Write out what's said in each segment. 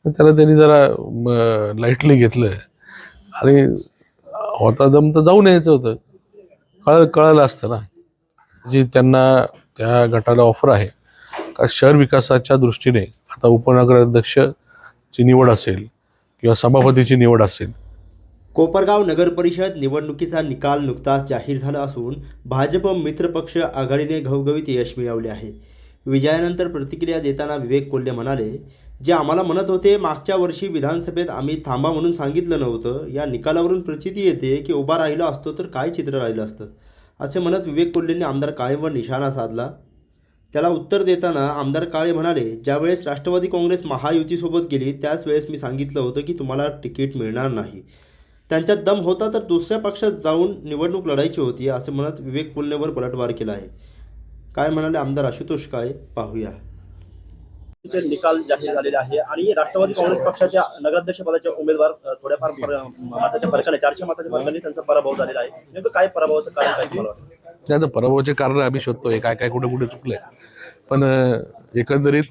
त्याला त्यांनी जरा लाईटली घेतलं आणि होता दम तर जाऊन यायचं होतं. कळलं असतं ना. जी त्यांना त्या गटाला ऑफर आहे का शहर विकासाच्या दृष्टीने आता उपनगराध्यक्षची निवड असेल किंवा सभापतीची निवड असेल. कोपरगाव नगरपरिषद निवडणुकीचा निकाल नुकताच जाहीर झाला असून भाजप मित्रपक्ष आघाडीने घवघवीत यश मिळवले आहे. विजयानंतर प्रतिक्रिया देताना विवेक कोल्हे म्हणाले, जे आम्हाला म्हणत होते मागच्या वर्षी विधानसभेत आम्ही थांबा म्हणून सांगितलं नव्हतं, या निकालावरून प्रचिती येते की उभा राहिलो असतो तर काय चित्र राहिलं असतं, असे म्हणत विवेक कोल्हेंनी आमदार काळेंवर निशाणा साधला. त्याला उत्तर देताना आमदार काळे म्हणाले, ज्यावेळेस राष्ट्रवादी काँग्रेस महायुतीसोबत गेली त्याच वेळेस मी सांगितलं होतं की तुम्हाला तिकीट मिळणार नाही. त्यांच्यात दम होता तर दुसऱ्या पक्षात जाऊन निवडणूक लढायची होती, असे म्हणत विवेक कोल्हेवर पलटवार केला आहे. काय म्हणाले आमदार आशुतोष काळे, पाहूया. निकाल जाहीर झालेले आहे आणि राष्ट्रवादी काँग्रेस पक्षाच्या नगराध्यक्ष पदाचे उमेदवार थोड्याफार मताच्या फरकाने 400 मताच्या फरकाने त्यांचा पराभव झालेला आहे. नेमकं काय पराभवाचं कारण काय तुम्हाला वाटतं? त्यानंतर पराभवाचे कारण आम्ही शोधतोय काय काय कुठे कुठे चुकलंय. पण एकंदरीत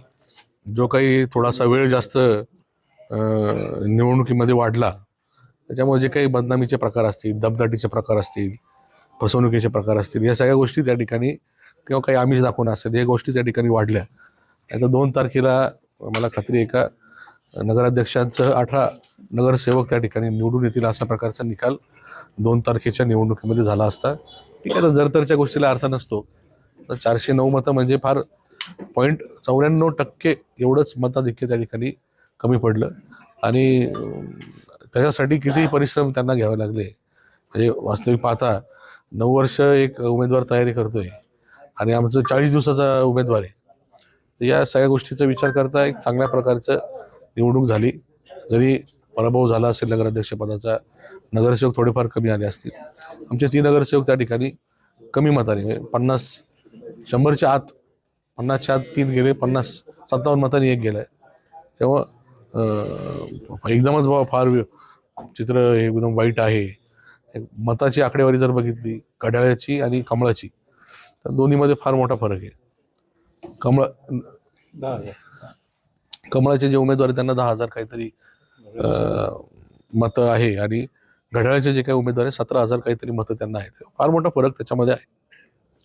जो काही थोडासा वेळ जास्त निवडणुकीमध्ये वाढला त्याच्यामुळे जे काही बदनामीचे प्रकार असतील, दबदाटीचे प्रकार असतील, फसवणुकीचे प्रकार असतील, या सगळ्या गोष्टी त्या ठिकाणी किंवा काही आमिष दाखवणं असेल या गोष्टी त्या ठिकाणी वाढल्या. आता 2 तारखेला मला खात्री आहे का नगराध्यक्षांसह 18 नगरसेवक त्या ठिकाणी निवडून येतील असा प्रकारचा निकाल 2 तारखेच्या निवडणुकीमध्ये झाला असता. ठीक आहे, तर जर तरच्या गोष्टीला अर्थ नसतो. तर 409 मतं म्हणजे फार 0.94% एवढंच मताधिक्य त्या ठिकाणी कमी पडलं आणि त्याच्यासाठी कितीही परिश्रम त्यांना घ्यावे लागले. म्हणजे वास्तविक पाहता 9 वर्ष एक उमेदवार तयारी करतोय आणि आमचं 40 दिवसाचा उमेदवार आहे. या सगळ्या गोष्टीचा विचार करता एक चांगल्या प्रकारचं निवडणूक झाली. जरी पराभव झाला असेल नगराध्यक्षपदाचा, नगरसेवक थोडेफार कमी आले असतील. आमचे 3 नगरसेवक त्या ठिकाणी कमी मताने 100च्या आत 50च्या आत 3 गेले, 57 मतांनी 1 गेलाय. तेव्हा एकदमच फार चित्र हे एकदम वाईट आहे. मताची आकडेवारी जर बघितली घड्याळाची आणि कमळाची तर दोन्हीमध्ये फार मोठा फरक आहे. कमळाचे जे उमेदवार त्यांना 10,000 काहीतरी मतं आहे आणि घड्याळाचे जे काही उमेदवार आहे 17,000 काहीतरी मतं त्यांना आहेत. फार मोठा फरक त्याच्यामध्ये आहे.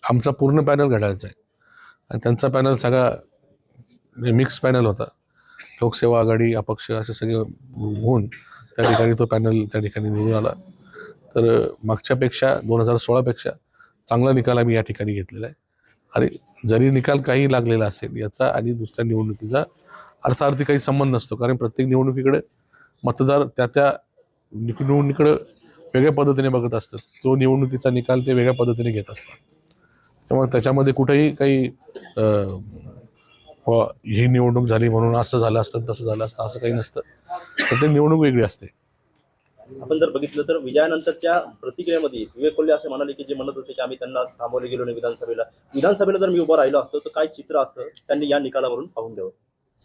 आमचा पूर्ण पॅनल घड्याळाचा आहे आणि त्यांचा पॅनल सगळा मिक्स पॅनल होता. लोकसेवा आघाडी, अपक्ष असे सगळे होऊन त्या ठिकाणी तो पॅनल त्या ठिकाणी निवडून आला. तर मागच्यापेक्षा 2016पेक्षा चांगला निकाल आम्ही या ठिकाणी घेतलेला आहे. आणि जरी निकाल काही लागलेला असेल याचा आणि दुसऱ्या निवडणुकीचा अर्थार्थी काही संबंध नसतो, कारण प्रत्येक निवडणुकीकडे मतदार त्या निवडणुकीकडे वेगळ्या पद्धतीने बघत असतात. तो निवडणुकीचा निकाल ते वेगळ्या पद्धतीने घेत असतात. त्यामुळे त्याच्यामध्ये कुठेही काही ही निवडणूक झाली म्हणून असं झालं असतं तसं झालं असतं असं काही नसतं. प्रत्येक निवडणूक वेगळी असते. आपण जर बघितलं तर विजयानंतरच्या प्रतिक्रियेमध्ये विवेक कोल्हे असे म्हणाले की जे म्हणत होते की आम्ही त्यांना थांबवले गेलो नाही विधानसभेला जर मी उभं राहिलो असतो तर काय चित्र असतं त्यांनी या निकालावरून पाहून द्यावं,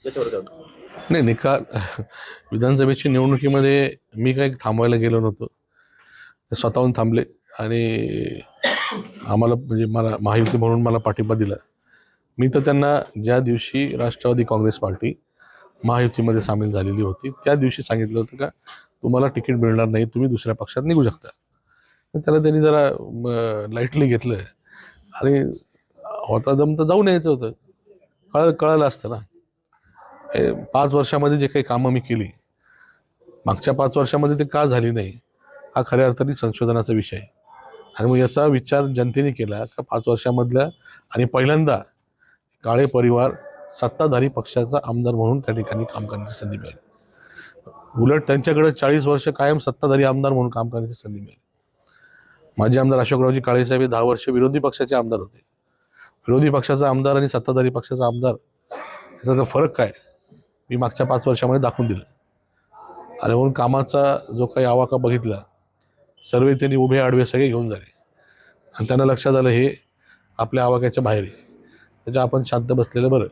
याच्यावर नाही, निकाल विधानसभेची निवडणुकीमध्ये मी काही थांबवायला गेलो नव्हतो. स्वतःहून थांबले आणि आम्हाला म्हणजे मला महायुती म्हणून मला पाठिंबा दिला. मी तर त्यांना ज्या दिवशी राष्ट्रवादी काँग्रेस पार्टी महायुतीमध्ये सामील झालेली होती त्या दिवशी सांगितलं होतं का तुम्हाला तिकीट मिळणार नाही, तुम्ही दुसऱ्या पक्षात निघू शकता. त्याला त्यांनी जरा लाईटली घेतलं आणि होता दम तर जाऊन यायचं होतं. कळलं असतं ना. 5 वर्षामध्ये जे काही कामं मी केली मागच्या 5 वर्षामध्ये ते का झाली नाही हा खऱ्या अर्थाने संशोधनाचा विषय आहे. आणि मग याचा विचार जनतेने केला का 5 वर्षामधल्या आणि पहिल्यांदा काळे परिवार सत्ताधारी पक्षाचा आमदार म्हणून त्या ठिकाणी काम करण्याची संधी मिळाली. उलट त्यांच्याकडे 40 वर्ष कायम सत्ताधारी आमदार म्हणून काम करण्याची संधी मिळाली. माजी आमदार अशोकरावजी काळेसाहेब 10 वर्ष विरोधी पक्षाचे आमदार होते. विरोधी पक्षाचा आमदार आणि सत्ताधारी पक्षाचा आमदार याचा फरक काय मी मागच्या 5 वर्षामध्ये दाखवून दिलं. आणि म्हणून कामाचा जो काही आवाका बघितला सर्व त्यांनी उभे आडवे सगळे घेऊन झाले आणि त्यांना लक्षात आलं हे आपल्या आवाक्याच्या बाहेर आहे. त्याच्या आपण शांत बसलेलं बरं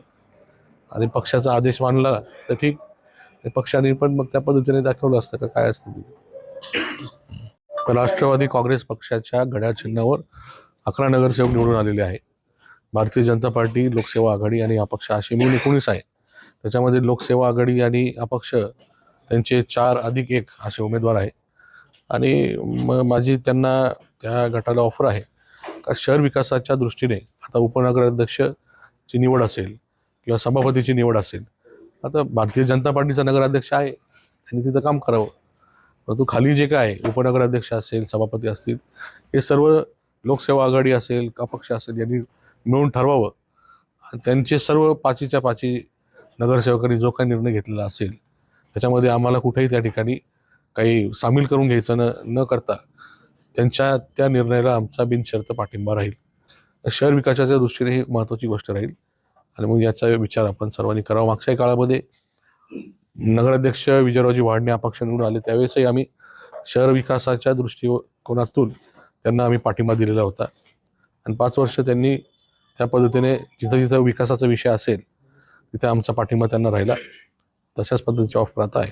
आणि पक्षाचा आदेश मानला तर ठीक. पक्षाने पण मग त्या पद्धतीने दाखवलं असतं का काय असतं ते. राष्ट्रवादी काँग्रेस पक्षाच्या घड्याळ चिन्हावर 11 नगरसेवक निवडून आलेले आहे. भारतीय जनता पार्टी, लोकसेवा आघाडी आणि अपक्ष अशी मिळून 19 आहे. त्याच्यामध्ये लोकसेवा आघाडी आणि अपक्ष त्यांचे 4+1 असे उमेदवार आहे. आणि माझी त्यांना त्या गटाला ऑफर आहे का शहर विकासाच्या दृष्टीने आता उपनगराध्यक्षची निवड असेल किंवा सभापतीची निवड असेल, आता भारतीय जनता पार्टीचा नगराध्यक्ष आहे, त्यांनी तिथं काम करावं. परंतु खाली जे काय उपनगराध्यक्ष असेल, सभापती असतील, हे सर्व लोकसेवा आघाडी असेल, अपक्ष असेल यांनी मिळून ठरवावं. आणि त्यांचे सर्व 5च्या 5 नगरसेवकांनी जो काही निर्णय घेतलेला असेल त्याच्यामध्ये आम्हाला कुठेही त्या ठिकाणी काही सामील करून घ्यायचं न करता त्यांच्या त्या निर्णयाला आमचा बिनशर्त पाठिंबा राहील. शहर विकासाच्या दृष्टीने ही महत्त्वाची गोष्ट राहील आणि मग याचा विचार आपण सर्वांनी करावा. मागच्या काळामध्ये नगराध्यक्ष विजयरावजी वाडणे अपक्ष निवडून आले, त्यावेळेसही आम्ही शहर विकासाच्या दृष्टिकोनातून त्यांना आम्ही पाठिंबा दिलेला होता आणि 5 वर्ष त्यांनी त्या पद्धतीने जिथं जिथं विकासाचा विषय असेल तिथे आमचा पाठिंबा त्यांना राहिला. तशाच पद्धतीची ऑफर आता आहे.